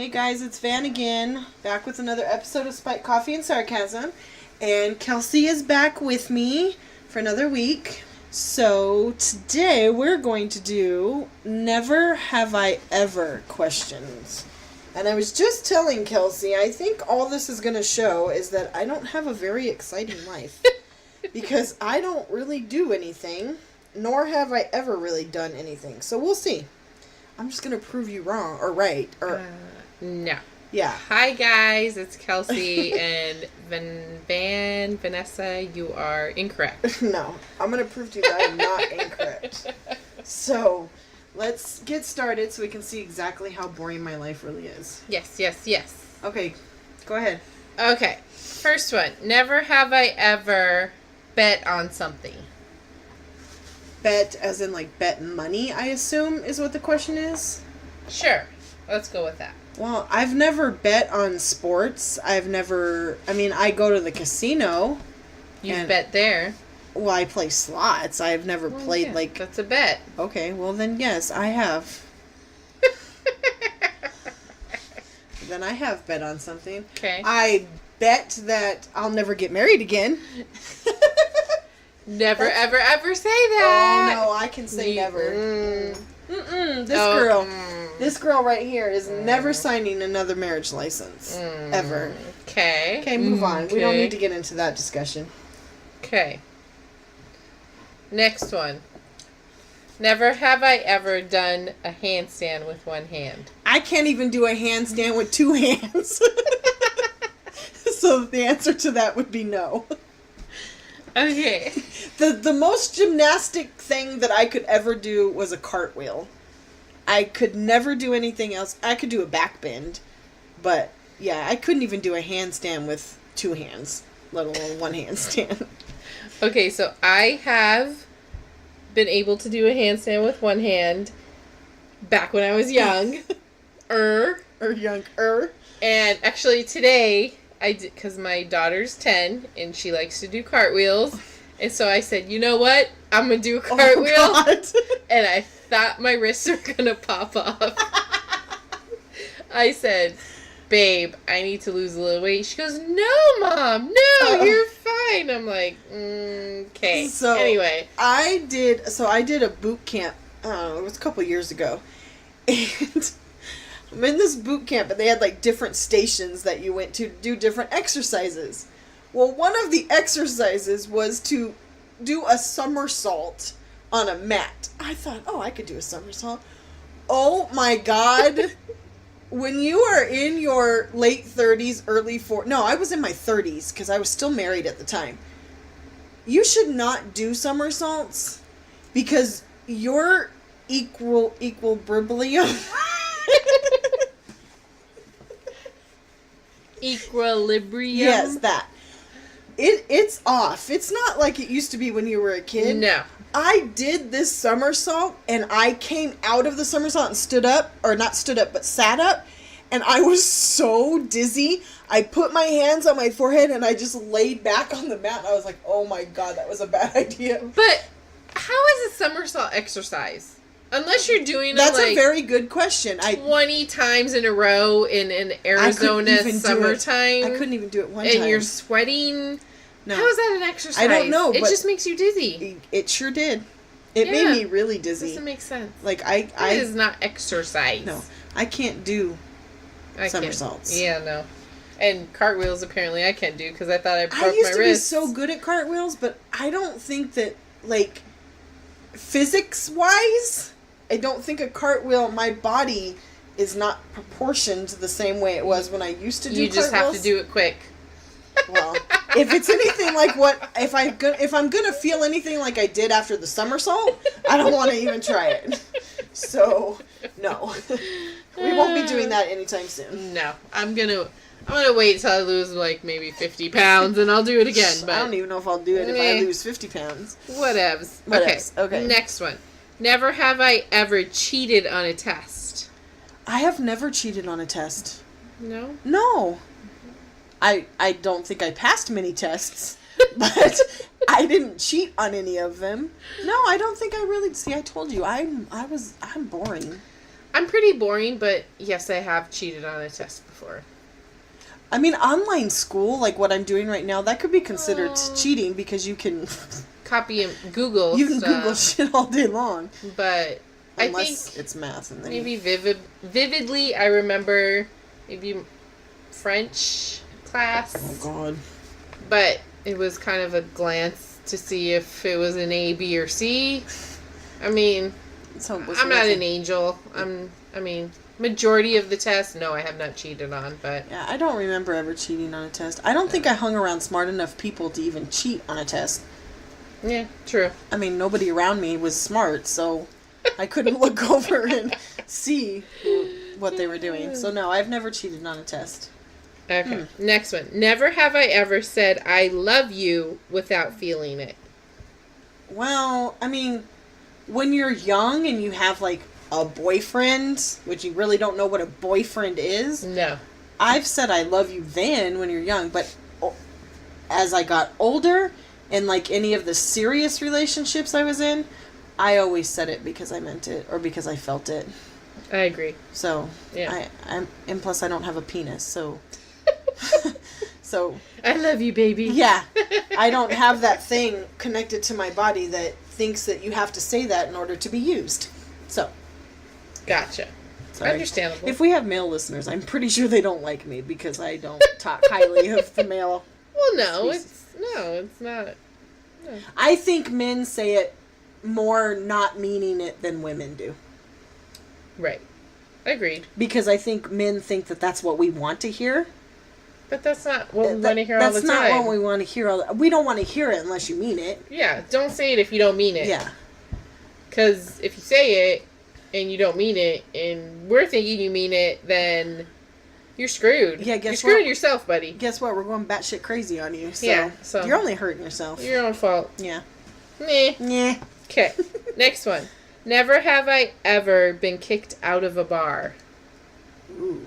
Hey guys, it's Van again, back with another episode of Spiked Coffee and Sarcasm. And Kelsi is back with me for another week. So today we're going to do Never Have I Ever questions. And I was just telling Kelsi, I think all this is going to show is that I don't have a very exciting life. Because I don't really do anything, nor have I ever really done anything. So we'll see. I'm just going to prove you wrong, or right, or... No. Yeah. Hi guys, it's Kelsi and Vanessa, you are incorrect. No, I'm going to prove to you that I'm not incorrect. So, let's get started so we can see exactly how boring my life really is. Yes. Okay, go ahead. Okay, first one. Never have I ever bet on something. Bet as in like bet money, I assume is what the question is? Sure, let's go with that. Well, I've never bet on sports. I go to the casino. You've bet there. Well, I play slots. I've never played like... That's a bet. Okay, well then yes, I have. Then I have bet on something. Okay. I bet that I'll never get married again. Never, ever say that. Oh, no, I can say never. This girl right here is never signing another marriage license. Ever. Okay. Okay, move on. We don't need to get into that discussion. Okay. Next one. Never have I ever done a handstand with one hand. I can't even do a handstand with two hands. So the answer to that would be no. Okay. The most gymnastic thing that I could ever do was a cartwheel. I could never do anything else. I could do a back bend, but yeah, I couldn't even do a handstand with two hands, let alone one handstand. Okay, so I have been able to do a handstand with one hand back when I was young. Younger. And actually today, I did, because my daughter's 10 and she likes to do cartwheels. And so I said, you know what? I'm going to do a cartwheel. Oh, God. And I thought my wrists were going to pop off. I said, babe, I need to lose a little weight. She goes, no, Mom, no, you're fine. I'm like, okay. So anyway. I did a boot camp, it was a couple years ago. And I'm in this boot camp and they had like different stations that you went to do different exercises. Well, one of the exercises was to do a somersault on a mat. I thought, I could do a somersault. Oh my God. When you are in your late 30s, early 40s, no, I was in my 30s because I was still married at the time. You should not do somersaults because your equilibrium. Equilibrium. Yes, that. It's off. It's not like it used to be when you were a kid. No. I did this somersault and I came out of the somersault and stood up, or not stood up, but sat up, and I was so dizzy. I put my hands on my forehead and I just laid back on the mat and I was like, oh my God, that was a bad idea. But how is a somersault exercise? Unless you're doing That's it like a very good question. 20 times in a row in Arizona summertime. I couldn't even do it one time. And you're sweating. No. How is that an exercise? I don't know. It just makes you dizzy. It sure did. It made me really dizzy. Doesn't make sense. Like It is not exercise. No, I can't do somersaults. Yeah, no. And cartwheels apparently I can't do because I thought I broke my wrist. I used to be so good at cartwheels, but I don't think that, like, physics-wise, I don't think a cartwheel, my body is not proportioned the same way it was when I used to do cartwheels. You just have to do it quick. Well, if it's anything like if I'm gonna feel anything like I did after the somersault, I don't want to even try it. So, no. We won't be doing that anytime soon. No. I'm gonna wait till I lose like maybe 50 pounds and I'll do it again. But I don't even know if I'll do it if I lose 50 pounds. Whatevs. Okay. Next one. Never have I ever cheated on a test. I have never cheated on a test. No? No. I don't think I passed many tests, but I didn't cheat on any of them. No, I don't think I really... See, I told you, I'm boring. I'm pretty boring, but yes, I have cheated on a test before. I mean, online school, like what I'm doing right now, that could be considered cheating because you can copy and Google you can stuff, Google shit all day long. But Unless I think it's math. And then maybe vividly, I remember maybe French class. Oh, God. But it was kind of a glance to see if it was an A, B, or C. I mean, I'm not an angel. Majority of the tests, no, I have not cheated on, but... Yeah, I don't remember ever cheating on a test. I don't think I hung around smart enough people to even cheat on a test. Yeah, true. I mean, nobody around me was smart, so I couldn't look over and see what they were doing. So no, I've never cheated on a test. Okay, next one. Never have I ever said I love you without feeling it. Well, I mean, when you're young and you have, like, a boyfriend, which you really don't know what a boyfriend is. No. I've said I love you then when you're young, but as I got older and like any of the serious relationships I was in, I always said it because I meant it or because I felt it. I agree. So, yeah. And plus I don't have a penis, so so I love you, baby. Yeah. I don't have that thing connected to my body that thinks that you have to say that in order to be used. So, gotcha. Sorry. Understandable. If we have male listeners, I'm pretty sure they don't like me because I don't talk highly of the male. Well, no, it's not. No. I think men say it more not meaning it than women do. Right. Agreed. Because I think men think that that's what we want to hear. But that's not what we want to hear all the time. That's not what we want to hear. We don't want to hear it unless you mean it. Yeah, don't say it if you don't mean it. Yeah. Because if you say it and you don't mean it, and we're thinking you mean it, then you're screwed. Yeah, you're screwing yourself, buddy. Guess what? We're going batshit crazy on you. So yeah, so you're only hurting yourself. Your own fault. Yeah. Nah. Okay. Next one. Never have I ever been kicked out of a bar. Ooh.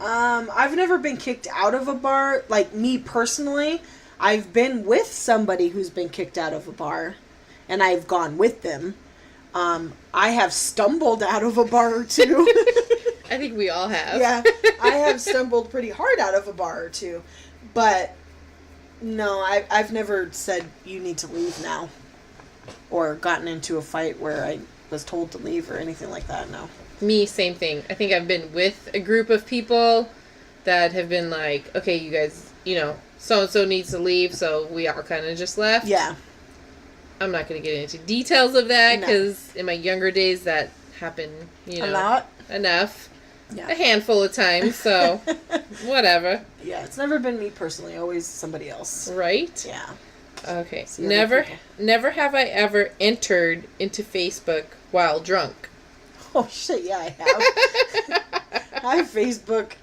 I've never been kicked out of a bar. Like, me personally, I've been with somebody who's been kicked out of a bar, and I've gone with them. I have stumbled out of a bar or two. I think we all have. Yeah, I have stumbled pretty hard out of a bar or two. But, no, I've never said, you need to leave now. Or gotten into a fight where I was told to leave or anything like that, no. Me, same thing. I think I've been with a group of people that have been like, okay, you guys, so-and-so needs to leave, so we all kind of just left. Yeah. I'm not going to get into details of that, because in my younger days, that happened, a lot? Enough. Yeah. A handful of times, so whatever. Yeah, it's never been me personally, always somebody else. Right? Yeah. Okay. Never have I ever entered into Facebook while drunk. Oh, shit, yeah, I have. I have Facebook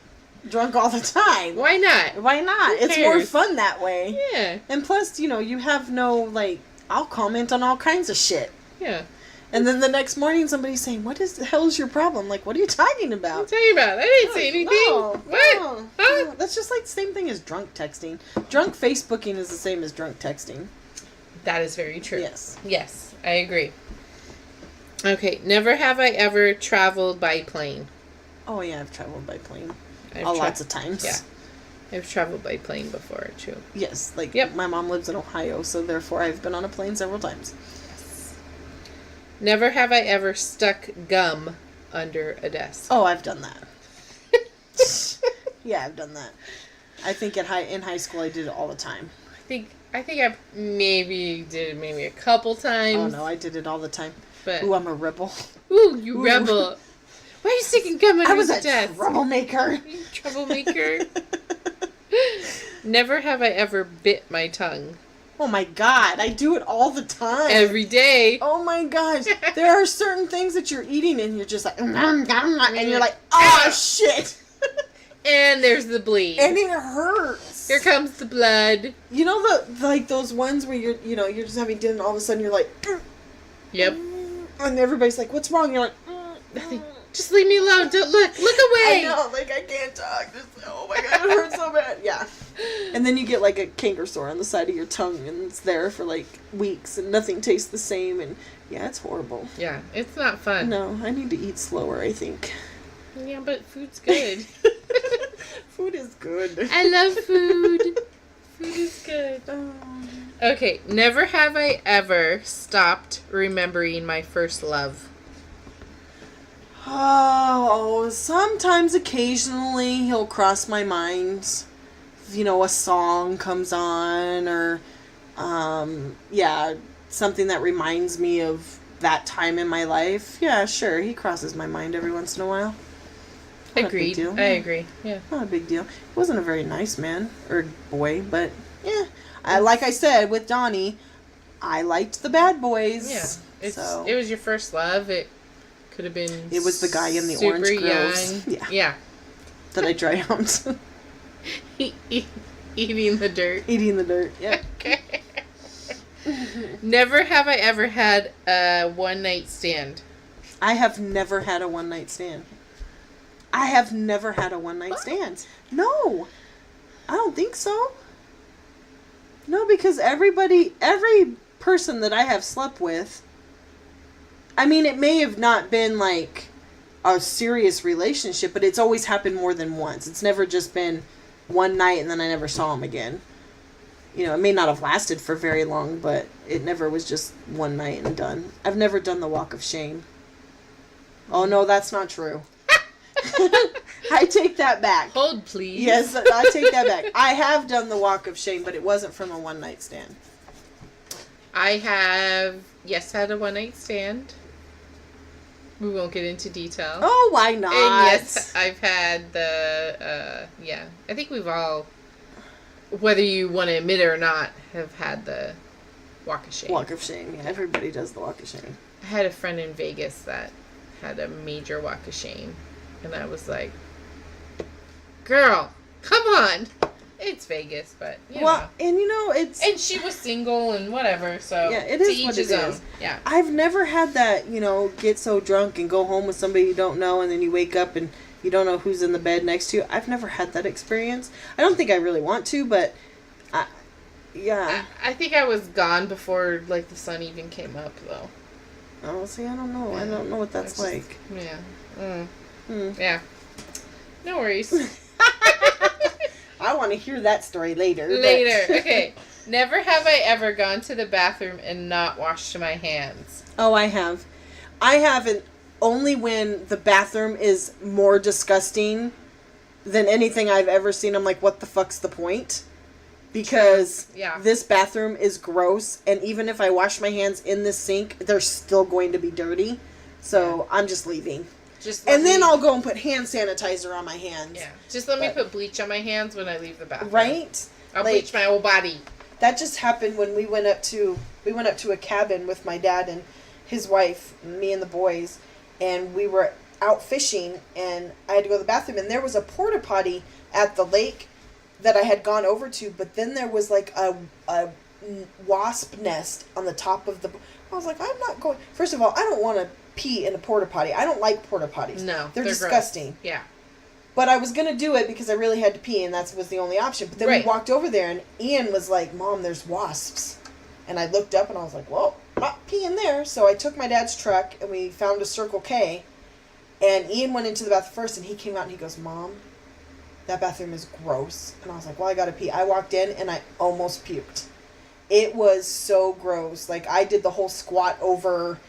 drunk all the time. Why not? Why not? It's more fun that way. Yeah. And plus, you have no, like, I'll comment on all kinds of shit. Yeah. And then the next morning, somebody's saying, what the hell is your problem? Like, what are you talking about? What are you talking about? I didn't say anything. No, what? No, huh? No. That's just like the same thing as drunk texting. Drunk Facebooking is the same as drunk texting. That is very true. Yes. Yes, I agree. Okay, never have I ever traveled by plane. Oh, yeah, I've traveled by plane. Lots of times. Yeah. I've traveled by plane before, too. Yes, like, yep. My mom lives in Ohio, so therefore I've been on a plane several times. Yes. Never have I ever stuck gum under a desk. Oh, I've done that. Yeah, I've done that. I think in high school I did it all the time. I think I maybe did it a couple times. Oh, no, I did it all the time. But, ooh, I'm a rebel. Ooh, you rebel. Why are you sticking gum under the desk? I was a troublemaker. You troublemaker. Never have I ever bit my tongue. Oh my god, I do it all the time. Every day. Oh my gosh. There are certain things that you're eating and you're just like, and you're like, oh shit. And there's the bleed. And it hurts. Here comes the blood. You know those ones where you're just having dinner and all of a sudden you're like, yep. And everybody's like, what's wrong? You're like, nothing. Just leave me alone. Don't look away. I know, like I can't talk. Just, oh my god, it hurts so bad. Yeah. And then you get like a canker sore on the side of your tongue, and it's there for like weeks, and nothing tastes the same, and yeah, it's horrible. Yeah, it's not fun. No, I need to eat slower, I think. Yeah, but food's good. Food is good. I love food. Food is good. Okay, never have I ever stopped remembering my first love. Oh, sometimes occasionally he'll cross my mind. You know, a song comes on, or something that reminds me of that time in my life. Yeah, sure, he crosses my mind every once in a while. Not Agreed. a big deal. I agree. Yeah. Not a big deal. He wasn't a very nice man or boy, but yeah. Like I said with Donnie, I liked the bad boys. Yeah. It was your first love. It could have been. It was the guy in the orange groves. Young. Yeah. That I dry humped. Eating the dirt. Eating the dirt. Yeah. Okay. Never have I ever had a one night stand. I have never had a one night stand. I have never had a one night stand. No. I don't think so. No, because every person that I have slept with, I mean, it may have not been like a serious relationship, but it's always happened more than once. It's never just been one night and then I never saw him again. You know, it may not have lasted for very long, but it never was just one night and done. I've never done the walk of shame. Oh, no, that's not true. I take that back. Hold, please. Yes, I take that back. I have done the walk of shame, but it wasn't from a one night stand. I have, yes, had a one night stand. We won't get into detail. Oh, why not? And yes, I've had the, I think we've all, whether you want to admit it or not, have had the walk of shame. Walk of shame, yeah. Everybody does the walk of shame. I had a friend in Vegas that had a major walk of shame. And I was like, girl, come on. It's Vegas, but, you know. And you know, it's... And she was single and whatever, so yeah, it is to each what his it own. is. Yeah. I've never had that, you know, get so drunk and go home with somebody you don't know, and then you wake up and you don't know who's in the bed next to you. I've never had that experience. I don't think I really want to, but... I think I was gone before, like, the sun even came up, though. Oh, see, I don't know. Yeah. I don't know what that's like. Yeah. Yeah. No worries. I want to hear that story later. Okay. Never have I ever gone to the bathroom and not washed my hands. Oh, I have. I haven't. Only when the bathroom is more disgusting than anything I've ever seen. I'm like, what the fuck's the point? Because this bathroom is gross, and even if I wash my hands in the sink, they're still going to be dirty. So I'm just leaving. Then I'll go and put hand sanitizer on my hands. Yeah. Just let me put bleach on my hands when I leave the bathroom. Right? I'll bleach my whole body. That just happened when we went up to a cabin with my dad and his wife, me and the boys, and we were out fishing, and I had to go to the bathroom, and there was a porta potty at the lake that I had gone over to, but then there was like a wasp nest on the top of the... I was like, I'm not going... First of all, I don't want to pee in a porta potty. I don't like porta potties. No, they're disgusting. Gross. Yeah. But I was going to do it because I really had to pee, and that was the only option. But then we walked over there, and Ian was like, Mom, there's wasps. And I looked up, and I was like, well, I'm not peeing there. So I took my dad's truck, and we found a Circle K. And Ian went into the bathroom first, and he came out, and he goes, Mom, that bathroom is gross. And I was like, well, I got to pee. I walked in, and I almost puked. It was so gross. Like, I did the whole squat over...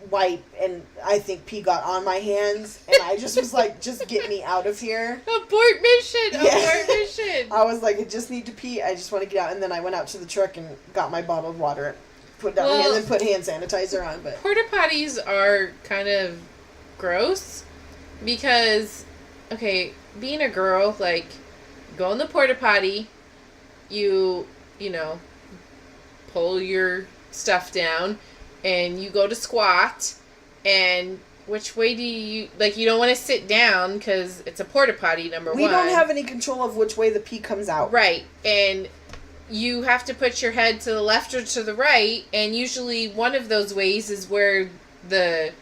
wipe, and I think pee got on my hands, and I just was like, just get me out of here. Abort mission! Abort mission! I was like, I just need to pee, I just want to get out, and then I went out to the truck and got my bottled water, put down my hands, and put hand sanitizer on, but... Porta potties are kind of gross, because, okay, being a girl, like, go in the porta potty, you know, pull your stuff down, and you go to squat, and which way do you... Like, you don't want to sit down, because it's a porta potty, number one. We don't have any control of which way the pee comes out. Right, and you have to put your head to the left or to the right, and usually one of those ways is where the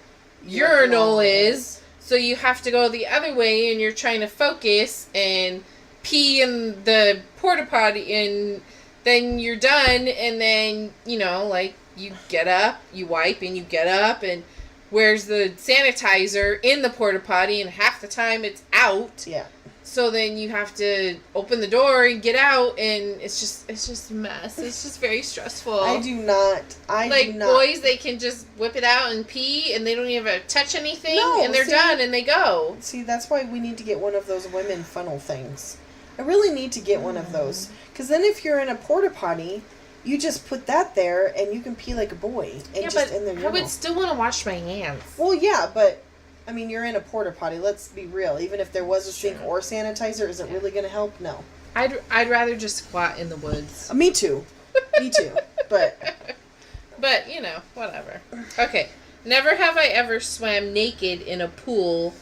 urinal is, so you have to go the other way, and you're trying to focus and pee in the porta potty, and then you're done, and then, you know, like, you get up, you wipe, and you get up, and where's the sanitizer in the porta potty, and half the time it's out. Yeah. So then you have to open the door and get out, and it's just a mess. It's just very stressful. I do not. Boys, they can just whip it out and pee, and they don't even touch anything, and they're see, done, and they go. See, that's why we need to get one of those women funnel things. I really need to get one of those. Because then if you're in a porta potty, you just put that there, and you can pee like a boy. And Yeah, just but in the I would still want to wash my hands. Well, yeah, but... I mean, you're in a porta potty. Let's be real. Even if there was a sink or sanitizer, is it really going to help? No. I'd rather just squat in the woods. Me too. Me too. But you know, whatever. Okay. Never have I ever swam naked in a pool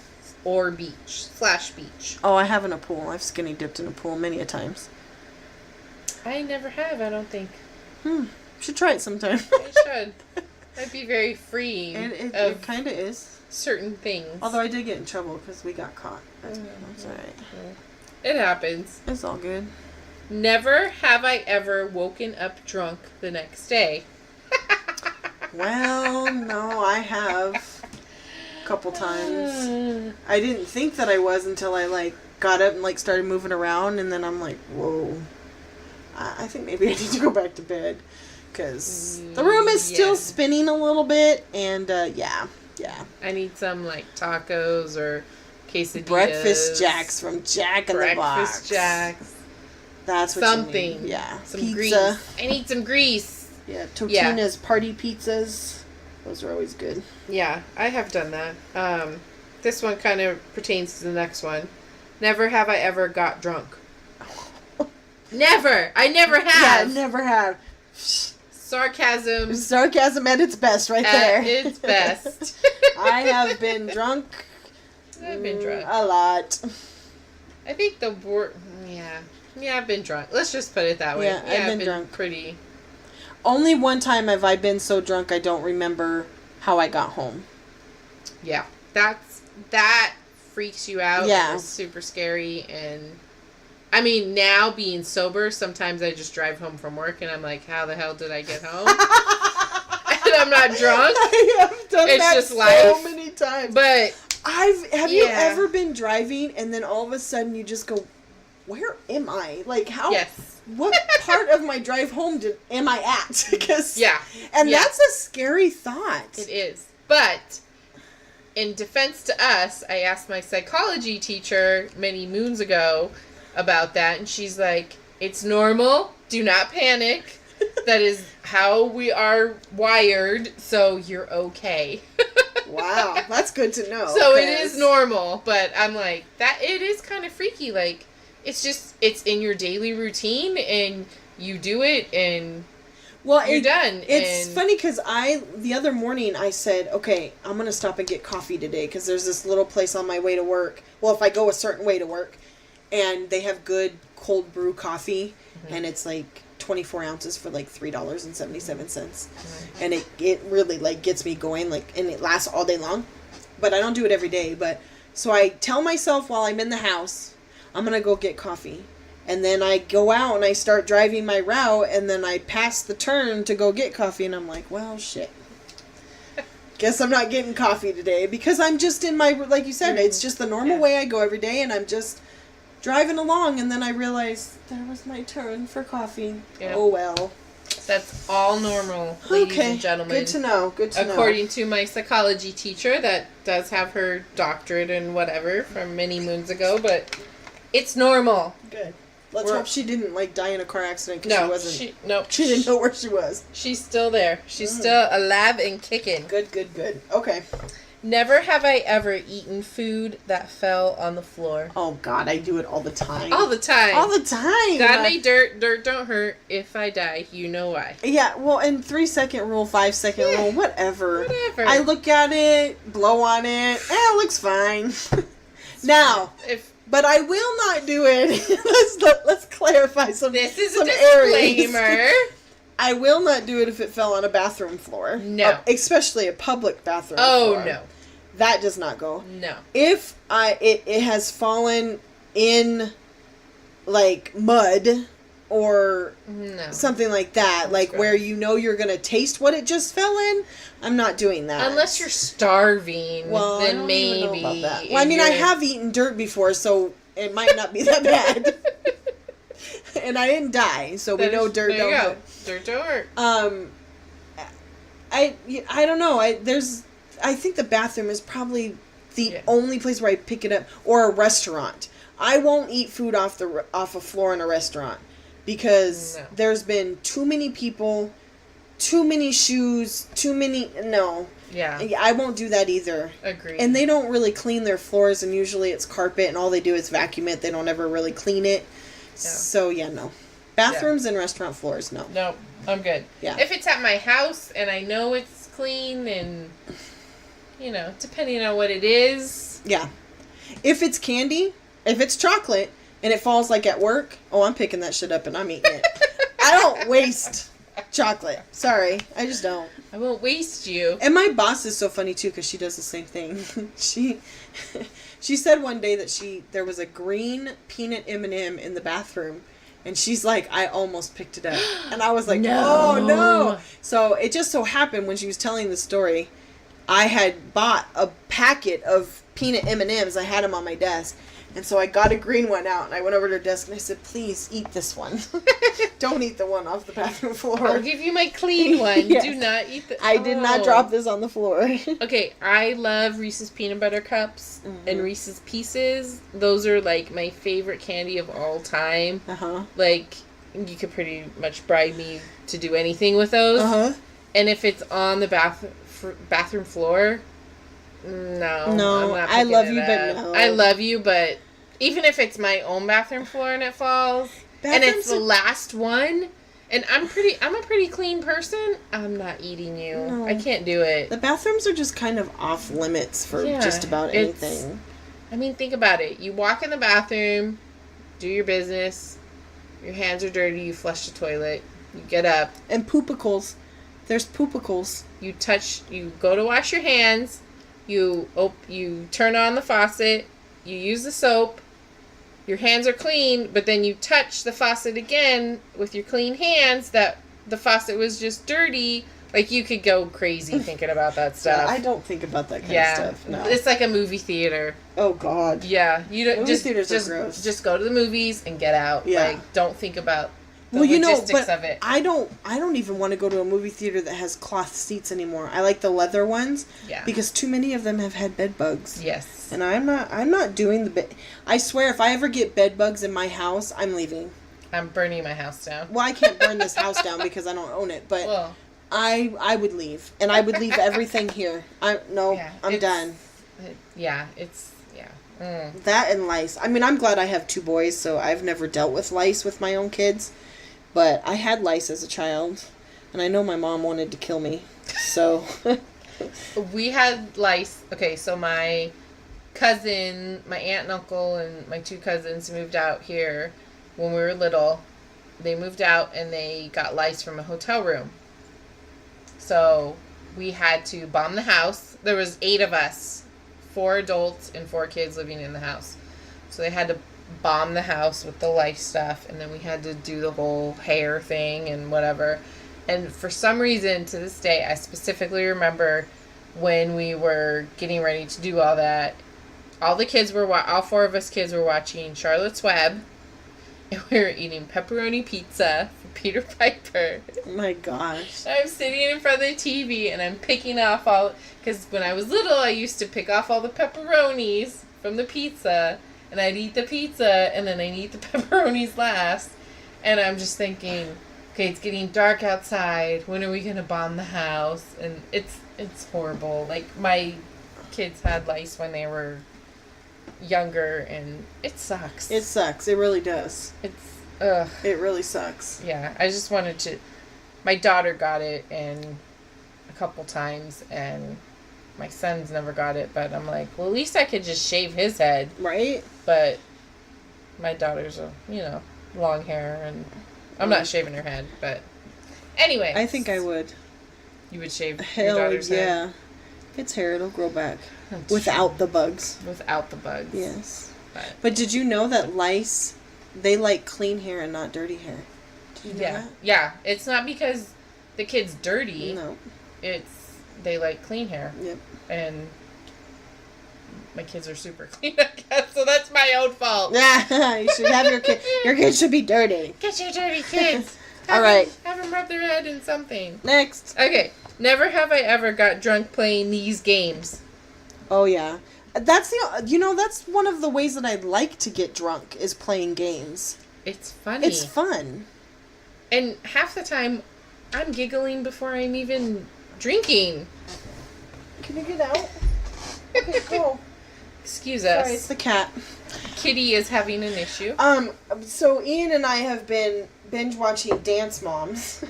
or beach / beach. Oh, I have in a pool. I've skinny dipped in a pool many a times. I never have. I don't think. Should try it sometime. I should. That'd be very freeing. It kind of is. Certain things. Although I did get in trouble because we got caught. That's alright. It happens. It's all good. Never have I ever woken up drunk the next day. Well, no, I have. A couple times. I didn't think that I was until I, got up and, started moving around, and then I'm like, whoa. I think maybe I need to go back to bed. Because the room is still spinning a little bit, and, yeah. I need some, tacos or quesadillas. Breakfast Jacks from Jack in the Box. Breakfast Jacks. That's what Something. you need. Yeah. Some Pizza. grease. I need some grease. Yeah, Totina's party pizzas. Those are always good. Yeah, I have done that. This one kind of pertains to the next one. Never have I ever got drunk. Never! I never have! Yeah, never have. Sarcasm. Sarcasm at its best right there. At its best. I have been drunk. I've been drunk. A lot. I think the word... Yeah, I've been drunk. Let's just put it that way. Yeah, I've been drunk. Pretty... Only one time have I been so drunk I don't remember how I got home. Yeah. That freaks you out. Yeah. It's super scary. And I mean, now being sober, sometimes I just drive home from work and I'm like, how the hell did I get home? And I'm not drunk. I have done that just so life. many times. But have you ever been driving and then all of a sudden you just go, where am I? How? Yes. What part of my drive home am I at? Because and Yeah. that's a scary thought. It is. But in defense to us, I asked my psychology teacher many moons ago about that, and she's like, it's normal. Do not panic. That is how we are wired, so you're okay. Wow, that's good to know. So it is normal, but I'm like, that it is kind of freaky. It's in your daily routine, and you do it, and you're done. It's funny because the other morning I said, okay, I'm going to stop and get coffee today because there's this little place on my way to work. Well, if I go a certain way to work, and they have good cold brew coffee, and it's 24 ounces for $3.77. And it really gets me going, and it lasts all day long. But I don't do it every day. But so I tell myself while I'm in the house, I'm going to go get coffee. And then I go out and I start driving my route, and then I pass the turn to go get coffee, and I'm like, well, shit. Guess I'm not getting coffee today because I'm just in my, like you said, it's just the normal way I go every day, and I'm just driving along, and then I realize there was my turn for coffee. Yep. Oh, well. That's all normal, ladies and gentlemen. Good to know. According to my psychology teacher that does have her doctorate and whatever from many moons ago, but it's normal. Good. Let's hope she didn't die in a car accident because she wasn't. She didn't know where she was. She's still there. She's still alive and kicking. Good. Okay. Never have I ever eaten food that fell on the floor. Oh, God, I do it all the time. All the time. God made dirt. Dirt don't hurt. If I die, you know why. Yeah, well, and 3-second rule, 5-second rule, whatever. I look at it, blow on it, it looks fine. Now, but I will not do it. Let's clarify some areas. This is a disclaimer. I will not do it if it fell on a bathroom floor. No. Especially a public bathroom floor. Oh, no. That does not go. No. If it has fallen in like mud or No. something like that, That's like gross. where you know you're gonna taste what it just fell in. I'm not doing that. Unless you're starving, well, I then don't maybe. even know about that. Well, I mean, I you're- have eaten dirt before, so it might not be that bad. And I didn't die, so we know dirt there don't you go. hurt. Dirt don't hurt. I don't know. I think the bathroom is probably the Yeah. only place where I pick it up, or a restaurant. I won't eat food off a floor in a restaurant because No. there's been too many people, too many shoes, no. Yeah. I won't do that either. Agreed. And they don't really clean their floors, and usually it's carpet, and all they do is vacuum it. They don't ever really clean it. So yeah, no. Bathrooms and restaurant floors, no. No, I'm good. Yeah. If it's at my house and I know it's clean and, depending on what it is. Yeah. If it's candy, if it's chocolate, and it falls like at work, I'm picking that shit up and I'm eating it. I don't waste chocolate. Sorry. I just don't. I won't waste you. And my boss is so funny too because she does the same thing. She said one day that there was a green peanut M&M in the bathroom. And she's like, I almost picked it up. And I was like, No. oh, no. So it just so happened when she was telling the story, I had bought a packet of peanut M&Ms. I had them on my desk. And so I got a green one out, and I went over to her desk, and I said, please eat this one. Don't eat the one off the bathroom floor. I'll give you my clean one. Yes. Do not eat the... I did not drop this on the floor. Okay, I love Reese's Peanut Butter Cups and Reese's Pieces. Those are, like, my favorite candy of all time. Uh-huh. Like, you could pretty much bribe me to do anything with those. Uh-huh. And if it's on the bathroom floor... No, I'm not I picking love it you, but up. no. I love you, but even if it's my own bathroom floor and it falls, and it's the last one, and I'm a pretty clean person, I'm not eating you. No. I can't do it. The bathrooms are just kind of off limits for just about anything. I mean, think about it. You walk in the bathroom, do your business, your hands are dirty, you flush the toilet, you get up. And poopicles. There's poopicles. You go to wash your hands, you turn on the faucet, you use the soap, your hands are clean, but then you touch the faucet again with your clean hands that the faucet was just dirty. Like, you could go crazy thinking about that stuff. I don't think about that kind of stuff. No. It's like a movie theater. Oh, God. Yeah. You don't Movie theaters are gross. Just go to the movies and get out. Yeah. Like, don't think about the Well, logistics but of it. I don't even want to go to a movie theater that has cloth seats anymore. I like the leather ones. Yeah. Because too many of them have had bed bugs. Yes. And I'm not doing the bed. I swear, if I ever get bed bugs in my house, I'm leaving. I'm burning my house down. Well, I can't burn this house down because I don't own it, but Well, I would leave, and I would leave everything here. I'm done. Yeah. That and lice. I mean, I'm glad I have two boys, so I've never dealt with lice with my own kids. But I had lice as a child, and I know my mom wanted to kill me. So We had lice. Okay, so my cousin, my aunt and uncle, and my two cousins moved out here when we were little. They moved out and they got lice from a hotel room. So we had to bomb the house. There was 8 of us, 4 adults and 4 kids living in the house. So they had to bomb the house with the lice stuff, and then we had to do the whole hair thing and whatever. And for some reason, to this day, I specifically remember when we were getting ready to do all that, all 4 of us kids were watching Charlotte's Web, and we were eating pepperoni pizza from Peter Piper. oh my gosh. I'm sitting in front of the TV, and I'm picking off because when I was little, I used to pick off all the pepperonis from the pizza, and I'd eat the pizza, and then I'd eat the pepperonis last, and I'm just thinking, okay, it's getting dark outside. When are we gonna bomb the house? And it's horrible. Like, my kids had lice when they were younger, and it sucks. It sucks. It really does. Ugh. It really sucks. Yeah, I just wanted to. My daughter got it and a couple times, and my son's never got it. But I'm like, well, at least I could just shave his head. Right? But my daughter's long hair, and I'm not shaving her head. But anyway, I think I would. You would shave your Hell daughter's head? yeah. Its hair, it'll grow back. That's Without the bugs. Without the bugs. Yes. But But did you know that lice They like clean hair and not dirty hair. Did you know that? Yeah. It's not because the kid's dirty. No. It's they like clean hair. Yep. And my kids are super clean, I guess, so that's my own fault. Yeah, you should have your kid. Your kid should be dirty. Get your dirty kids. All right. Have them rub their head in something. Next. Okay. Never have I ever got drunk playing these games. Oh yeah, that's that's one of the ways that I like to get drunk is playing games. It's funny. It's fun. And half the time, I'm giggling before I'm even drinking. Can you get out? Okay, go. Excuse us. Sorry, it's the cat. Kitty is having an issue. So Ian and I have been binge watching Dance Moms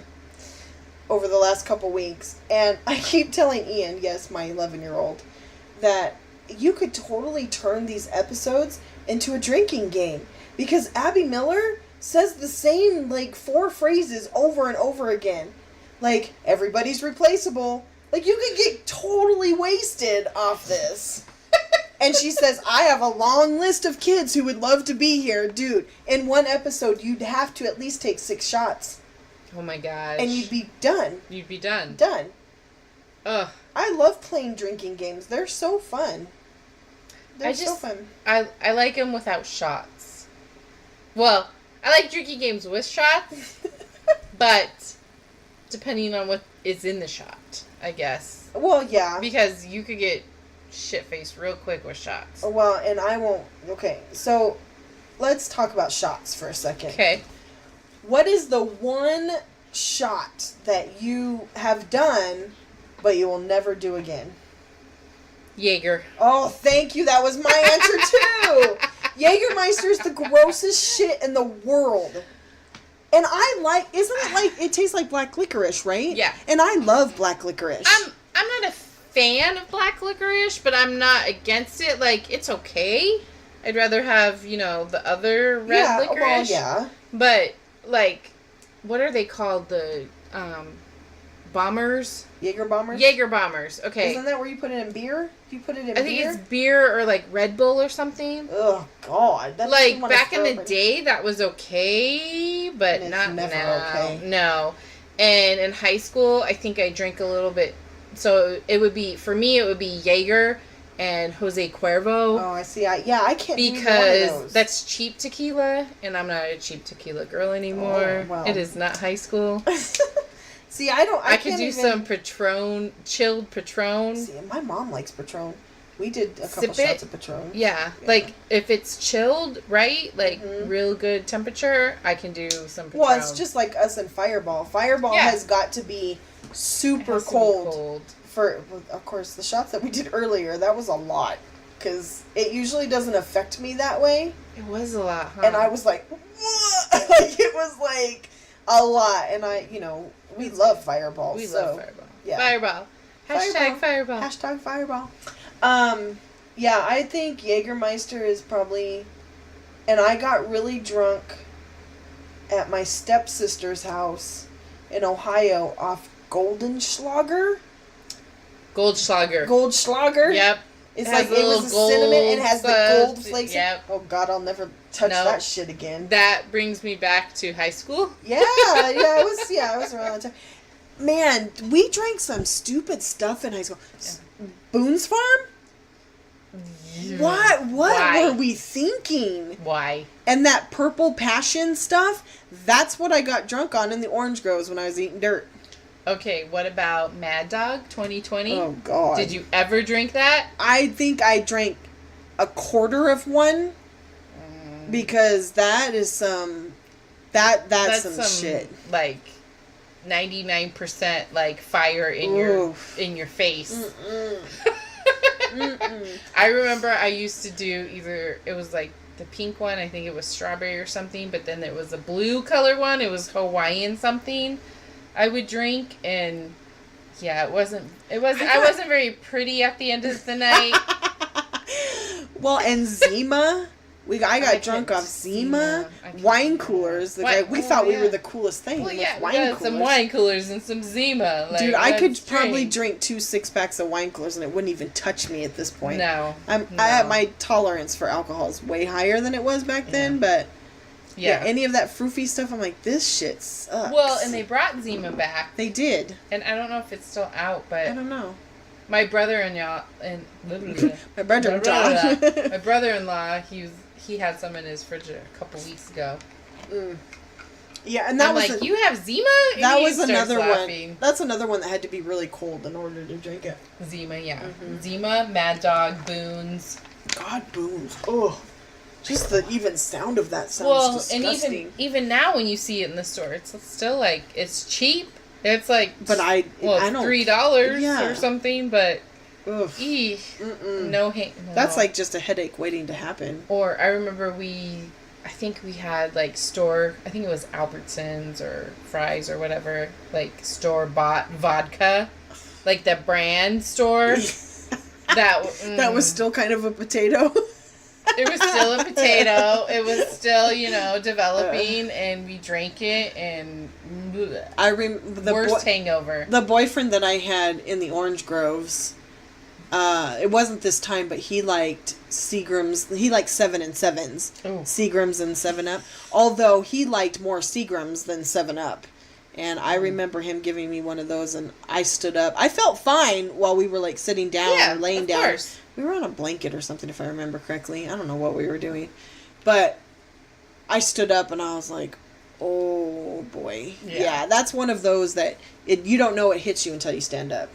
over the last couple weeks, and I keep telling Ian, yes, my 11-year-old, that you could totally turn these episodes into a drinking game, because Abby Miller says the same, 4 phrases over and over again. Like, everybody's replaceable. Like, you could get totally wasted off this. And she says, I have a long list of kids who would love to be here. Dude, in one episode, you'd have to at least take 6 shots. Oh my gosh. And you'd be done. You'd be done. Done. Ugh. I love playing drinking games. They're so fun. They're so fun. I like them without shots. Well, I like drinking games with shots, but depending on what is in the shot, I guess. Well, yeah. Because you could get shit-faced real quick with shots. Well, and I won't... Okay, so let's talk about shots for a second. Okay. What is the one shot that you have done, but you will never do again? Jaeger. Oh, thank you. That was my answer, too. Jägermeister is the grossest shit in the world. And I like... Isn't it like... It tastes like black licorice, right? Yeah. And I love black licorice. I'm not a fan of black licorice, but I'm not against it. Like, it's okay. I'd rather have, the other red licorice. Well, yeah. But, what are they called? The, bombers? Jaeger bombers? Jaeger bombers, okay. Isn't that where you put it in beer? You put it in beer? I think it's beer or, Red Bull or something. Oh, God. That's back in the day, that was okay, but not never now. Okay. No. And in high school, I think I drank a little bit. So it would be, for me, it would be Jaeger and Jose Cuervo. Oh, I see. I can't do because one of those. that's cheap tequila, and I'm not a cheap tequila girl anymore. Oh, well. It is not high school. See, I could do some chilled Patron. See, my mom likes Patron. We did a couple shots of Patron. Yeah. If it's chilled, right? Real good temperature, I can do some Patron. Well, it's just like us and Fireball. Fireball has got to be super cold. For, of course, the shots that we did earlier, that was a lot. Because it usually doesn't affect me that way. It was a lot, huh? And I was like, it was like a lot. And we love Fireball. We love Fireball. Yeah. Fireball. Hashtag Fireball. Hashtag Fireball. Yeah, I think Jägermeister is probably... And I got really drunk at my stepsister's house in Ohio off Goldschlager. Goldschlager. Yep. It's it was a cinnamon and has the gold flakes. Yep. Oh, God, I'll never touch that shit again. That brings me back to high school. Yeah, I was around that time. Man, we drank some stupid stuff in high school. Yeah. Boone's Farm? What Why? were we thinking? Why? And that purple passion stuff, that's what I got drunk on in the orange groves when I was eating dirt. Okay, what about Mad Dog 2020? Oh, God. Did you ever drink that? I think I drank a quarter of one because that is some... That's some shit. 99% fire in your face. I remember I used to do it was the pink one, I think it was strawberry or something, but then there was a blue color one, it was Hawaiian something I would drink, and yeah, I wasn't very pretty at the end of the night. Well, and Zima. I got drunk off Zima. Wine coolers. We thought we were the coolest thing. Well, yeah, wine we got coolers. some wine coolers and some Zima. Dude, I could probably drink 2 6-packs of wine coolers and it wouldn't even touch me at this point. No. My tolerance for alcohol is way higher than it was back then, but Yeah. Any of that froofy stuff, I'm like, this shit sucks. Well, and they brought Zima back. They did. And I don't know if it's still out, but I don't know. My brother-in-law My brother-in-law. My brother-in-law, he had some in his fridge a couple weeks ago. Mm. Yeah, and that I'm was like, you have Zima? And that he was another laughing. one. That's another one that had to be really cold in order to drink it. Zima, yeah. Mm-hmm. Zima, Mad Dog, Boone's. God, Boone's. Oh, just the even sound of that sounds disgusting. And even now when you see it in the store, it's still like, it's cheap. It's like, but I don't, $3 or something, but no That's like just a headache waiting to happen. Or I remember I think we had like I think it was Albertsons or Fry's or whatever, like store bought vodka, like the brand store. That was still kind of a potato. It was still a potato. It was still, developing, and we drank it, and I remember the worst hangover. The boyfriend that I had in the Orange Groves, it wasn't this time, but he liked Seagram's. He liked 7 and 7s. Ooh. Seagram's and 7-Up. Although he liked more Seagram's than 7-Up. And I remember him giving me one of those, and I stood up. I felt fine while we were like sitting down or laying down. Course. We were on a blanket or something, if I remember correctly. I don't know what we were doing. But I stood up and I was like, oh boy. Yeah, that's one of those that you don't know it hits you until you stand up.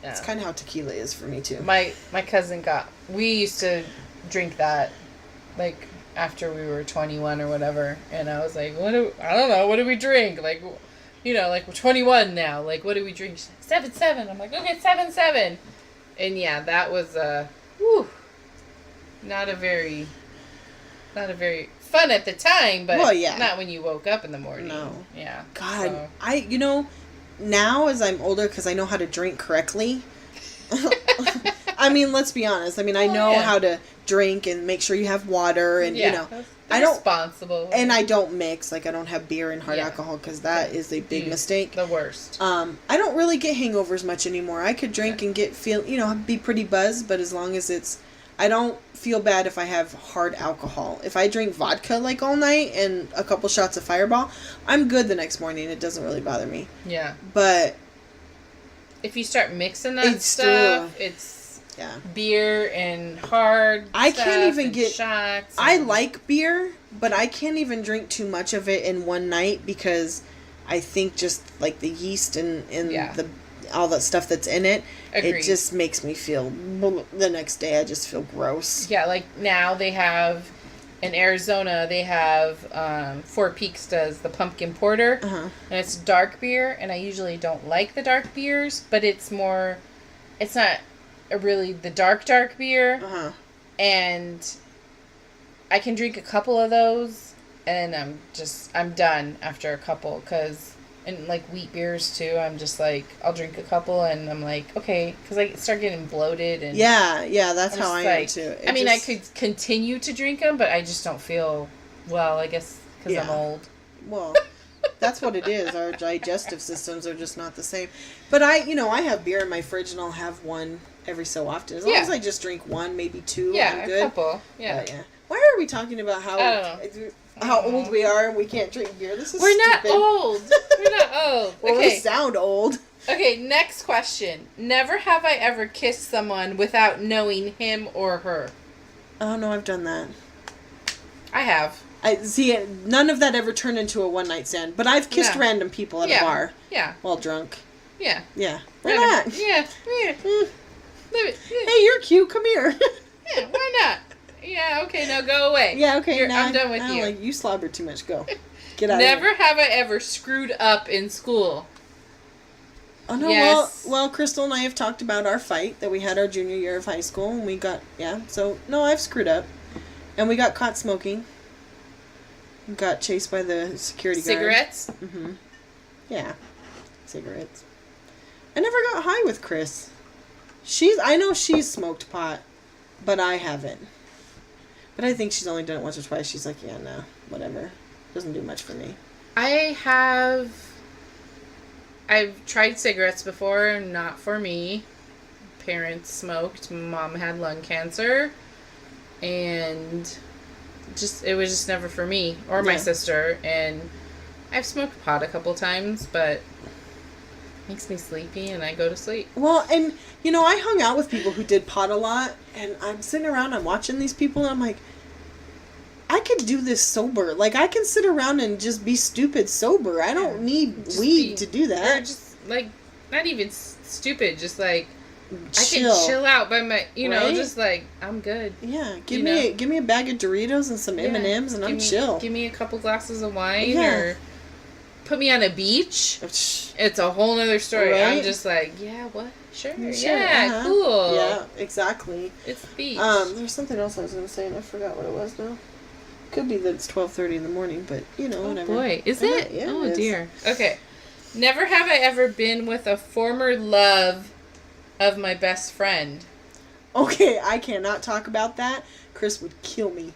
Yeah. It's kind of how tequila is for me too. My cousin we used to drink that like after we were 21 or whatever, and I was like, I don't know, what do we drink? Like, like we're 21 now. Like, what do we drink? 7-7. I'm like, okay, 7-7. And yeah, that was not a very fun at the time, but not when you woke up in the morning. No. Yeah. God, so. Now as I'm older, because I know how to drink correctly. I mean, let's be honest. I mean, I know how to drink and make sure you have water, and I don't responsible, and I don't mix. Like, I don't have beer and hard alcohol, because that is a big mistake. The worst. I don't really get hangovers much anymore. I could drink and be pretty buzzed, but as long as I don't feel bad if I have hard alcohol. If I drink vodka like all night and a couple shots of Fireball, I'm good the next morning. It doesn't really bother me. Yeah. But if you start mixing that stuff, it's beer and hard I can't even get shots. I like beer, but I can't even drink too much of it in one night, because I think just like the yeast and all that stuff that's in it, Agreed. It just makes me feel, the next day I just feel gross. Yeah, like now they have, in Arizona, they have, Four Peaks does the pumpkin porter, and it's dark beer, and I usually don't like the dark beers, but it's not really the dark beer, and I can drink a couple of those, and I'm done after a couple, and like wheat beers too, I'm just like, I'll drink a couple and I'm like, okay, because I start getting bloated, and that's how I am too. I could continue to drink them, but I just don't feel well, I guess because I'm old. Well, that's what it is. Our digestive systems are just not the same. But I have beer in my fridge, and I'll have one every so often. As long as I just drink one, maybe two, I'm good. A couple. Yeah. Why are we talking about how old we are and we can't drink beer? This is We're stupid. not old. We're not old. Well, we sound old. Okay, next question. Never have I ever kissed someone without knowing him or her. Oh, no, I've done that. I have. I see. None of that ever turned into a one night stand, but I've kissed random people at a bar. Yeah. While drunk. Yeah. Yeah. Why not? Yeah. Hey, you're cute. Come here. Yeah. Why not? Yeah. Okay. Now go away. Yeah. Okay. I'm done with you. Like, you slobbered too much. Go. Get out. Never have I ever screwed up in school. Oh no. Yes. Well, Crystal and I have talked about our fight that we had our junior year of high school, and we got So no, I've screwed up, and we got caught smoking. Got chased by the security guard. Cigarettes? Mm-hmm. Yeah. Cigarettes. I never got high with Chris. I know she's smoked pot, but I haven't. But I think she's only done it once or twice. She's like, yeah, no, whatever. Doesn't do much for me. I've tried cigarettes before, not for me. Parents smoked. Mom had lung cancer. And it was just never for me or my sister. And I've smoked pot a couple times, but makes me sleepy and I go to sleep. Well, and I hung out with people who did pot a lot, and I'm sitting around, I'm watching these people, and I'm like, I could do this sober. Like, I can sit around and just be stupid sober. I don't need weed to do that. Or just, like, not even stupid, just like, chill. I can chill out by my, just like, I'm good. Yeah, give me a bag of Doritos and some M&Ms, and I'm chill. Give me a couple glasses of wine, or put me on a beach. It's a whole nother story. Right? I'm just like, yeah, what? Sure. Yeah, cool. Yeah, exactly. It's the beach. There's something else I was going to say, and I forgot what it was now. Could be that it's 12:30 in the morning, but, whatever. Oh, boy. Is it? Yeah, oh, it is. Dear. Okay. Never have I ever been with a former love of my best friend. Okay, I cannot talk about that. Chris would kill me.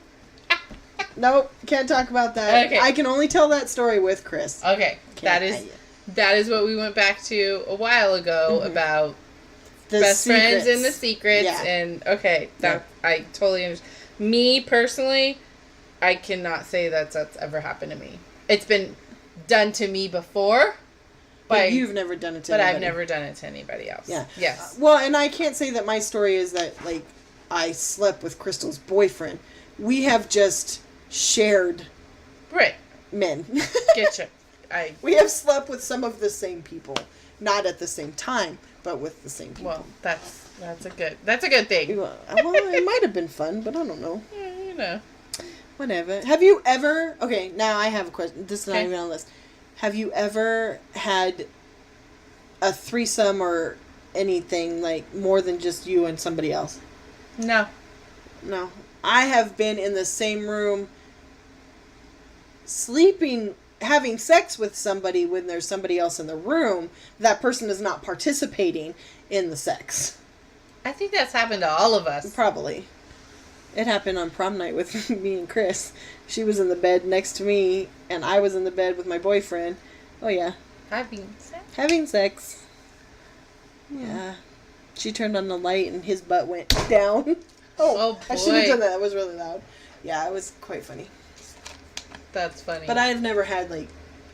Nope, can't talk about that. Okay. I can only tell that story with Chris. Okay. That is what we went back to a while ago about the best secrets. friends and the secrets. Yeah. And, okay, I totally understand. Me, personally, I cannot say that's ever happened to me. It's been done to me before. But you've never done it to anybody. But I've never done it to anybody else. Yeah. Yes. Well, and I can't say that my story is that, like, I slept with Crystal's boyfriend. We have just shared men. Getcha. We have slept with some of the same people. Not at the same time, but with the same people. Well, that's a good thing. Well, it might have been fun, but I don't know. Yeah, Whatever. Have you ever... Okay, now I have a question. This is not even on the list. Have you ever had a threesome or anything, like, more than just you and somebody else? No. No. I have been in the same room sleeping, having sex with somebody when there's somebody else in the room. That person is not participating in the sex. I think that's happened to all of us. Probably. It happened on prom night with me and Chris. She was in the bed next to me, and I was in the bed with my boyfriend. Oh, yeah. Having sex. Yeah. She turned on the light, and his butt went down. Oh, boy. I should have done that. That was really loud. Yeah, it was quite funny. That's funny. But I've never had, like,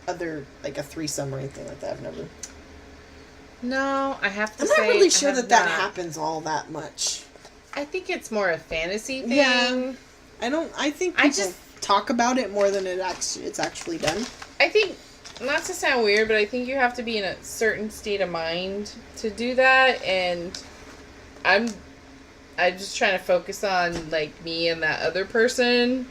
a threesome or anything like that. I've never. No, I have to say. I'm not really sure that happens all that much. I think it's more a fantasy thing. Yeah. I think people talk about it more than it's actually done. I think, not to sound weird, but I think you have to be in a certain state of mind to do that, and I'm just trying to focus on, like, me and that other person,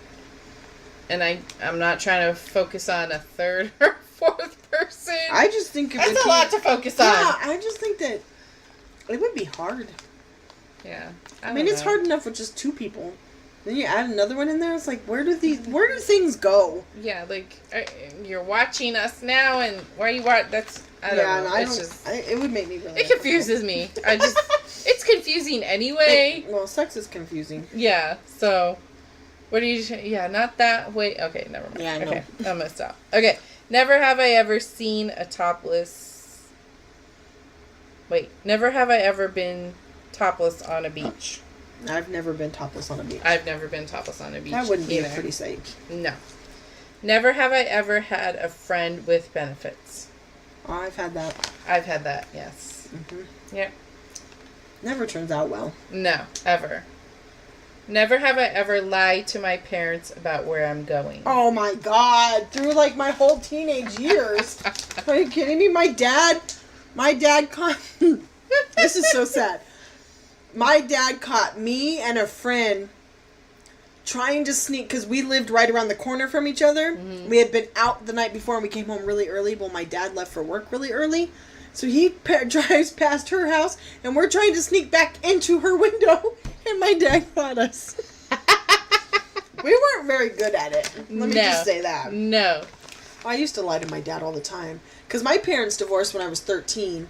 and I'm not trying to focus on a third or fourth person. I just think that's a lot to focus on. Yeah, I just think that it would be hard. Yeah. I mean, it's hard enough with just two people. Then you add another one in there. It's like, where do things go? Yeah, like you're watching us now, and why you watch? I don't know. It would make me really. It confuses me. It's confusing anyway. Well, sex is confusing. Yeah. So, what do you? Yeah, not that way. Okay, never mind. Yeah, I know. Okay, I'm gonna stop. Okay, never have I ever seen a topless. Wait, never have I ever been topless on a beach. I've never been topless on a beach. I've never been topless on a beach. That wouldn't be a pretty sight. No. Never have I ever had a friend with benefits. Oh, I've had that. I've had that, yes. Mm-hmm. Yep. Never turns out well. No, ever. Never have I ever lied to my parents about where I'm going. Oh my God. Through like my whole teenage years. Are you kidding me? My dad caught... This is so sad. My dad caught me and a friend trying to sneak, because we lived right around the corner from each other. Mm-hmm. We had been out the night before and we came home really early. Well, my dad left for work really early. So he drives past her house and we're trying to sneak back into her window and my dad caught us. We weren't very good at it. Let me just say that. No. I used to lie to my dad all the time. Because my parents divorced when I was 13.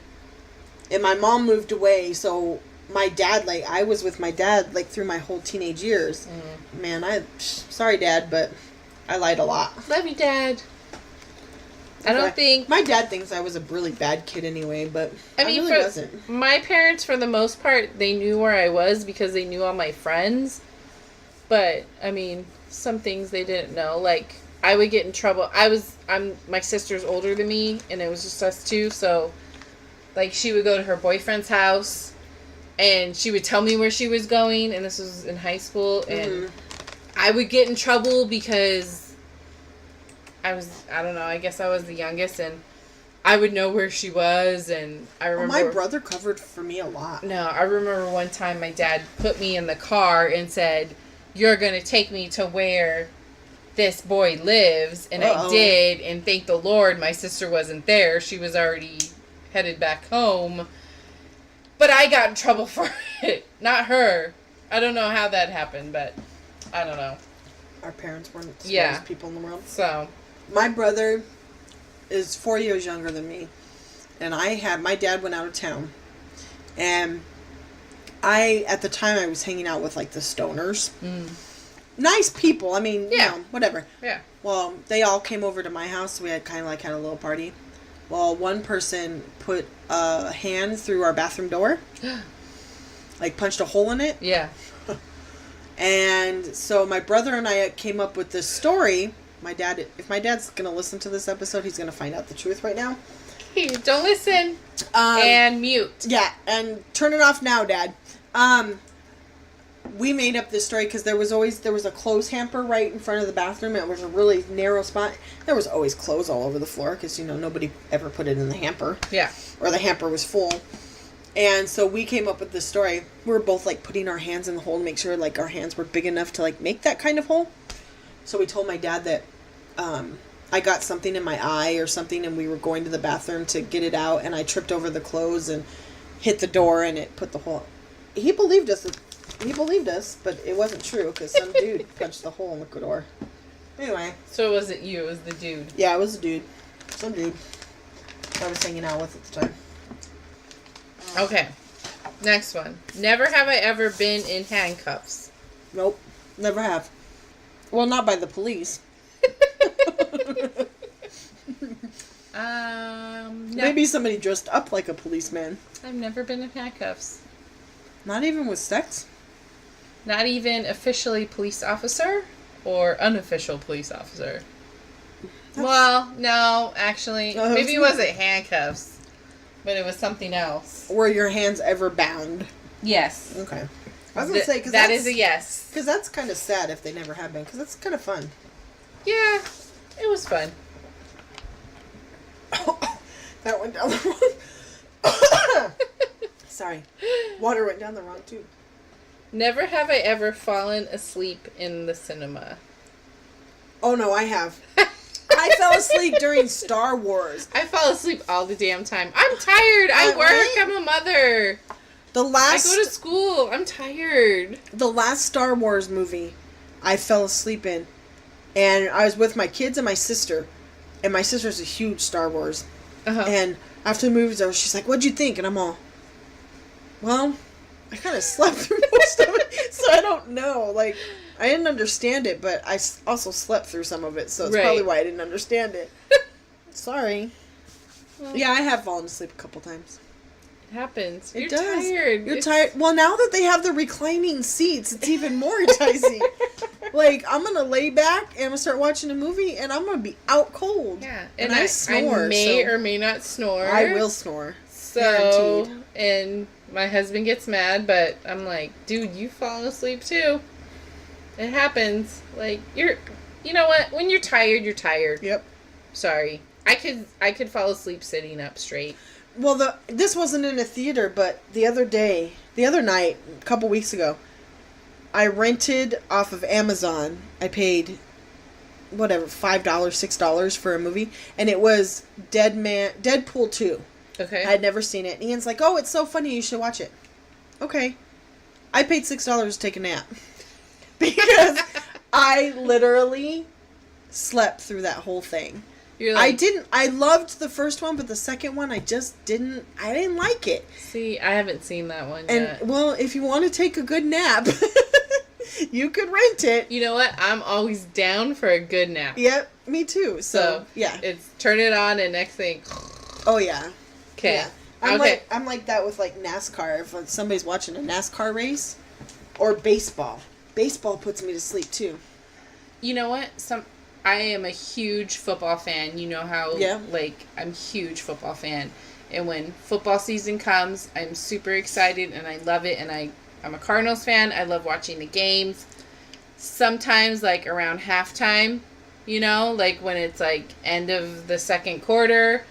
And my mom moved away, so... My dad, like, I was with my dad, like, through my whole teenage years. Mm. Man, sorry, Dad, but I lied a lot. Love you, Dad. I don't think... My dad thinks I was a really bad kid anyway, but I really wasn't. My parents, for the most part, they knew where I was because they knew all my friends. But, I mean, some things they didn't know. Like, I would get in trouble. My sister's older than me, and it was just us two, so, like, she would go to her boyfriend's house, and she would tell me where she was going, and this was in high school, and I would get in trouble because I don't know, I guess I was the youngest, and I would know where she was, and I remember... my brother covered for me a lot. No, I remember one time my dad put me in the car and said, "You're going to take me to where this boy lives," and I did, and thank the Lord my sister wasn't there. She was already headed back home. But I got in trouble for it, not her. I don't know how that happened, but I don't know. Our parents weren't the smartest people in the world. So... my brother is 4 years younger than me, and my dad went out of town, and at the time I was hanging out with like the stoners. Nice people, I mean, you know, whatever. Yeah. Well, they all came over to my house, so we had had a little party. Well, one person put a hand through our bathroom door, like punched a hole in it. Yeah. And so my brother and I came up with this story. If my dad's going to listen to this episode, he's going to find out the truth right now. Here, don't listen. And mute. Yeah, and turn it off now, Dad. We made up this story because there was a clothes hamper right in front of the bathroom. It was a really narrow spot. There was always clothes all over the floor because, nobody ever put it in the hamper. Yeah. Or the hamper was full. And so we came up with this story. We were both, putting our hands in the hole to make sure, our hands were big enough to, make that kind of hole. So we told my dad that I got something in my eye or something, and we were going to the bathroom to get it out, and I tripped over the clothes and hit the door, and it put the hole. He believed us. But it wasn't true because some dude punched the hole in the door. Anyway. So it wasn't you, it was the dude. Yeah, it was a dude. Some dude I was hanging out with at the time. Okay. Next one. Never have I ever been in handcuffs. Nope. Never have. Well, not by the police. No. Maybe somebody dressed up like a policeman. I've never been in handcuffs. Not even with sex? Not even officially police officer or unofficial police officer. Well, no, actually. Maybe it wasn't handcuffs, but it was something else. Were your hands ever bound? Yes. Okay. I was going to say, because that is a yes. Because that's kind of sad if they never have been, because that's kind of fun. Yeah, it was fun. That went down the wrong. Sorry. Water went down the wrong tube. Never have I ever fallen asleep in the cinema. Oh, no, I have. I fell asleep during Star Wars. I fall asleep all the damn time. I'm tired. I work. Right? I'm a mother. I go to school. I'm tired. The last Star Wars movie I fell asleep in. And I was with my kids and my sister. And my sister's a huge Star Wars. And after the movie's over, she's like, "What'd you think?" And I'm all, well, I kind of slept through most of it. So I don't know. I didn't understand it, but I also slept through some of it. So it's probably why I didn't understand it. Sorry. Well, yeah, I have fallen asleep a couple times. It happens. You're does. Tired. You're tired. Well, now that they have the reclining seats, it's even more enticing. I'm going to lay back and I'm going to start watching a movie and I'm going to be out cold. Yeah. And I snore. I may or may not snore. I will snore. So, guaranteed. And my husband gets mad, but I'm like, dude, you've fallen asleep too. It happens. You know what? When you're tired, you're tired. Yep. Sorry. I could fall asleep sitting up straight. Well, this wasn't in a theater, but the other night, a couple weeks ago, I rented off of Amazon. I paid, $5, $6 for a movie, and it was Deadpool 2. Okay. I had never seen it. And Ian's like, "Oh, it's so funny, you should watch it." Okay. I paid $6 to take a nap. Because I literally slept through that whole thing. I loved the first one, but the second one, I didn't like it. See, I haven't seen that one yet. And, well, if you want to take a good nap, you could rent it. You know what? I'm always down for a good nap. Yep, me too. So yeah. It's turn it on and next thing. Oh, yeah. Okay. Yeah. I'm like that with NASCAR. If somebody's watching a NASCAR race or baseball. Baseball puts me to sleep too. You know what? I am a huge football fan. You know how, like, I'm a huge football fan. And when football season comes, I'm super excited and I love it. And I'm a Cardinals fan. I love watching the games. Sometimes, like, around halftime, you know, like when it's, like, end of the second quarter,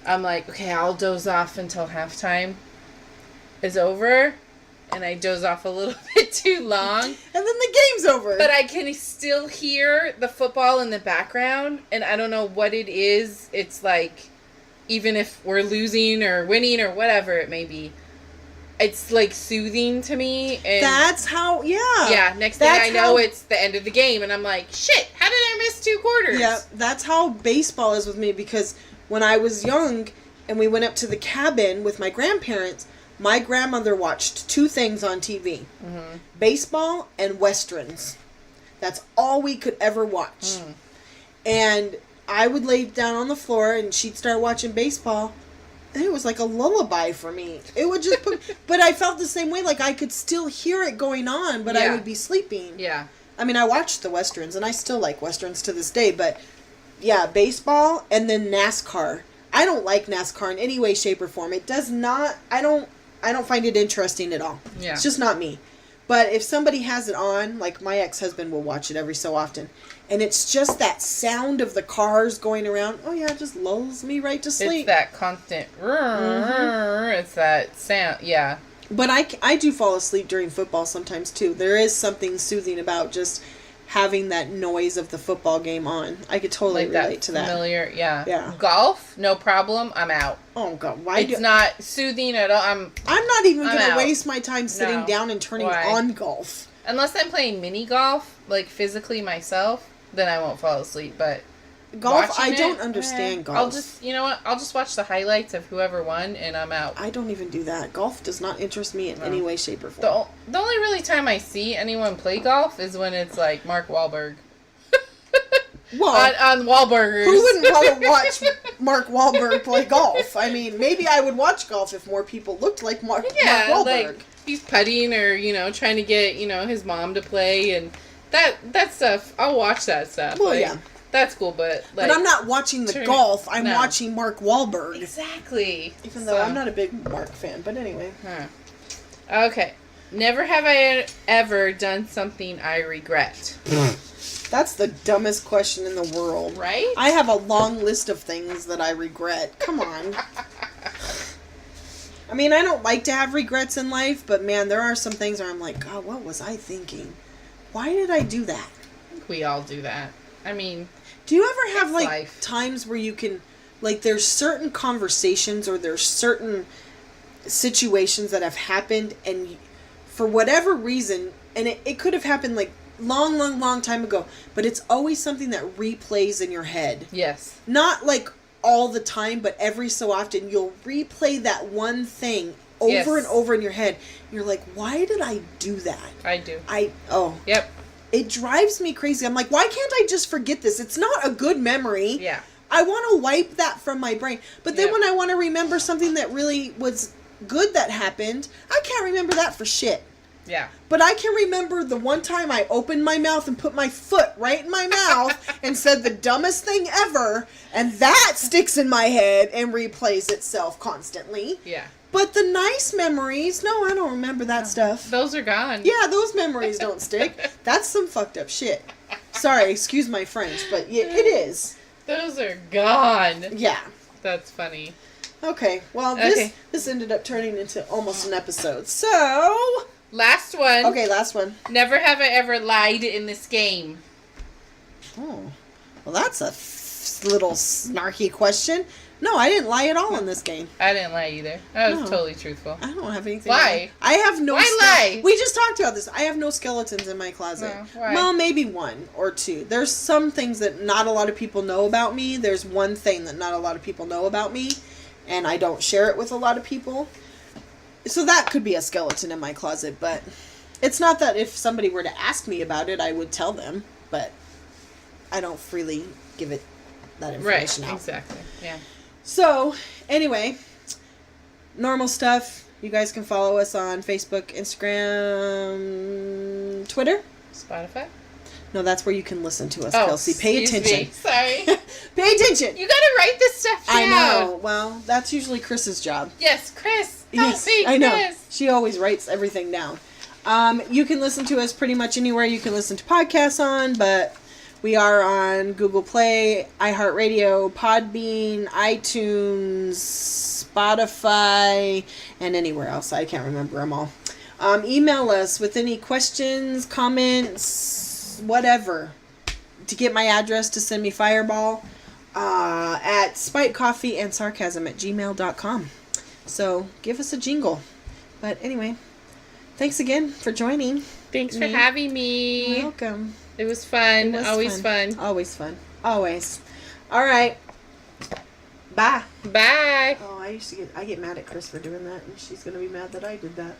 I'm like, okay, I'll doze off until halftime is over. And I doze off a little bit too long. And then the game's over. But I can still hear the football in the background. And I don't know what it is. It's like, even if we're losing or winning or whatever it may be, it's like soothing to me. And that's how, yeah, next thing I know, it's the end of the game. And I'm like, shit, how did I miss 2 quarters? Yeah, that's how baseball is with me, because when I was young and we went up to the cabin with my grandparents, my grandmother watched 2 things on TV. Mm-hmm. Baseball and Westerns. That's all we could ever watch. And I would lay down on the floor and she'd start watching baseball. And it was like a lullaby for me. It would just put... But I felt the same way. Like, I could still hear it going on, but I would be sleeping. Yeah. I mean, I watched the Westerns, and I still like Westerns to this day. But, yeah, baseball and then NASCAR. I don't like NASCAR in any way, shape, or form. It does not... I don't find it interesting at all. Yeah. It's just not me. But if somebody has it on, like my ex-husband will watch it every so often, and it's just that sound of the cars going around, oh yeah, it just lulls me right to sleep. It's that constant, it's that sound, yeah. But I do fall asleep during football sometimes too. There is something soothing about just having that noise of the football game on. I could totally relate to that. Familiar, yeah. Yeah. Golf, no problem. I'm out. Oh God, it's not soothing at all. I'm not even going to waste my time sitting down and turning on golf. Unless I'm playing mini golf, like physically myself, then I won't fall asleep. But golf, I don't understand golf. I'll just, you know what? I'll just watch the highlights of whoever won, and I'm out. I don't even do that. Golf does not interest me in any way, shape, or form. The only really time I see anyone play golf is when it's like Mark Wahlberg. Well, on Wahlburgers. Who wouldn't want to watch Mark Wahlberg play golf? I mean, maybe I would watch golf if more people looked like Mark Wahlberg. Like he's putting or, trying to get, his mom to play and that stuff. I'll watch that stuff. Well, yeah. That's cool, but I'm not watching the golf. I'm watching Mark Wahlberg. Exactly. Even though I'm not a big Mark fan, but anyway. Okay. Never have I ever done something I regret. That's the dumbest question in the world. Right? I have a long list of things that I regret. Come on. I mean, I don't like to have regrets in life, but man, there are some things where I'm like, God, what was I thinking? Why did I do that? I think we all do that. I mean... Do you ever have, times where you can... Like, there's certain conversations or there's certain situations that have happened, and for whatever reason, and it could have happened, like, long time ago, but it's always something that replays in your head. Yes. Not, like, all the time, but every so often, you'll replay that one thing over and over in your head. You're like, why did I do that? I do. Yep. It drives me crazy. I'm like, why can't I just forget this? It's not a good memory. Yeah. I want to wipe that from my brain. But then when I want to remember something that really was good that happened, I can't remember that for shit. Yeah. But I can remember the one time I opened my mouth and put my foot right in my mouth and said the dumbest thing ever, and that sticks in my head and replays itself constantly. Yeah. But the nice memories, no, I don't remember that stuff. Those are gone. Yeah, those memories don't stick. That's some fucked up shit. Sorry, excuse my French, but it is. Those are gone. Yeah. That's funny. Okay, well, this ended up turning into almost an episode. So... Last one. Okay, last one. Never have I ever lied in this game. Oh. Well, that's a little snarky question. No, I didn't lie at all in this game. I didn't lie either. I was totally truthful. I don't have anything. Why? I have no... Why lie? We just talked about this. I have no skeletons in my closet. No, why? Well, maybe 1 or 2. There's some things that not a lot of people know about me. There's one thing that not a lot of people know about me, and I don't share it with a lot of people. So that could be a skeleton in my closet, but it's not that if somebody were to ask me about it, I would tell them, but I don't freely give it that information out. Exactly. Yeah. So, anyway, normal stuff. You guys can follow us on Facebook, Instagram, Twitter. Spotify? No, that's where you can listen to us, Oh, Kelsi. Pay excuse attention. me. Sorry. Pay attention. You gotta write this stuff down. I know. Well, that's usually Chris's job. Yes, Chris. Help me, I know. Chris. She always writes everything down. You can listen to us pretty much anywhere you can listen to podcasts on, but we are on Google Play, iHeartRadio, Podbean, iTunes, Spotify, and anywhere else. I can't remember them all. Email us with any questions, comments, whatever, to get my address to send me Fireball at spikedcoffeeandsarcasm@gmail.com. So give us a jingle. But anyway, thanks again for joining. Thanks for having me. Welcome. It was fun. Always fun. Always fun. Always. All right. Bye. Bye. Oh, I get mad at Chris for doing that, and she's gonna be mad that I did that.